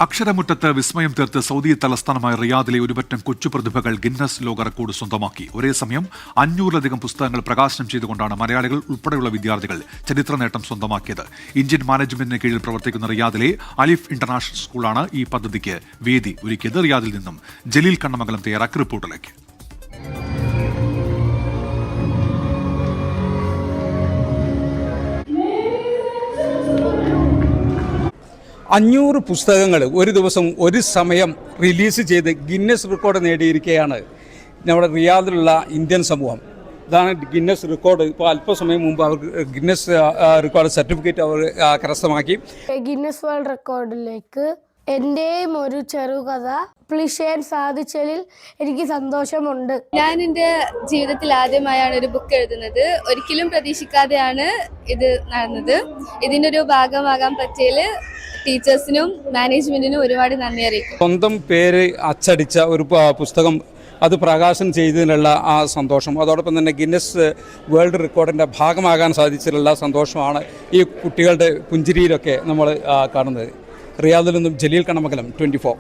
അക്ഷരമുറ്റത്ത് വിസ്മയം തീർത്ത് സൗദി തലസ്ഥാനമായ റിയാദിലെ ഒരുപറ്റം കൊച്ചു പ്രതിഭകൾ ഗിന്നസ് ലോക റെക്കോർഡ് സ്വന്തമാക്കി. ഒരേ സമയം 500-ലധികം പുസ്തകങ്ങൾ പ്രകാശനം ചെയ്തുകൊണ്ടാണ് മലയാളികൾ ഉൾപ്പെടെയുള്ള വിദ്യാർത്ഥികൾ ചരിത്ര നേട്ടം സ്വന്തമാക്കിയത്. ഇന്ത്യൻ മാനേജ്മെന്റിന് കീഴിൽ പ്രവർത്തിക്കുന്ന റിയാദിലെ അലിഫ് ഇന്റർനാഷണൽ സ്കൂളാണ് ഈ പദ്ധതിക്ക് വേദി ഒരുക്കിയത്. റിയാദിൽ നിന്നും ജലീൽ കണ്ണമംഗലം തയ്യാറാക്കിയ റിപ്പോർട്ടിലേക്ക്. 500 പുസ്തകങ്ങൾ ഒരു ദിവസം ഒരു സമയം റിലീസ് ചെയ്ത് ഗിന്നസ് റെക്കോർഡ് നേടിയിരിക്കുകയാണ് നമ്മുടെ റിയാദിലുള്ള ഇന്ത്യൻ സമൂഹം. ഇതാണ് ഗിന്നസ് റെക്കോർഡ്. ഇപ്പോൾ അല്പസമയം മുമ്പ് അവർക്ക് ഗിന്നസ് റെക്കോർഡ് സർട്ടിഫിക്കറ്റ് അവർ കരസ്ഥമാക്കി. ഗിന്നസ് വേൾഡ് റെക്കോർഡിലേക്ക് എൻ്റെയും ഒരു ചെറുകഥ പബ്ലിഷ് ചെയ്യാൻ സാധിച്ചതിൽ എനിക്ക് സന്തോഷമുണ്ട്. ഞാൻ എൻ്റെ ജീവിതത്തിൽ ആദ്യമായാണ് ഒരു ബുക്ക് എഴുതുന്നത്. ഒരിക്കലും പ്രതീക്ഷിക്കാതെയാണ് ഇത് നടന്നത്. ഇതിൻ്റെ ഒരു ഭാഗമാകാൻ പറ്റിയതിൽ ടീച്ചേഴ്സിനും മാനേജ്മെന്റിനും ഒരുപാട് നന്ദി അറിയിക്കും. സ്വന്തം പേര് അച്ചടിച്ച ഒരു പുസ്തകം അത് പ്രകാശനം ചെയ്തതിനുള്ള ആ സന്തോഷം, അതോടൊപ്പം തന്നെ ഗിന്നസ് വേൾഡ് റെക്കോർഡിൻ്റെ ഭാഗമാകാൻ സാധിച്ചതിലുള്ള സന്തോഷമാണ് ഈ കുട്ടികളുടെ പുഞ്ചിരിയിലൊക്കെ നമ്മൾ കാണുന്നത്. റിയാദിൽ നിന്നും ജലീൽ കണ്ണമംഗലം, 24.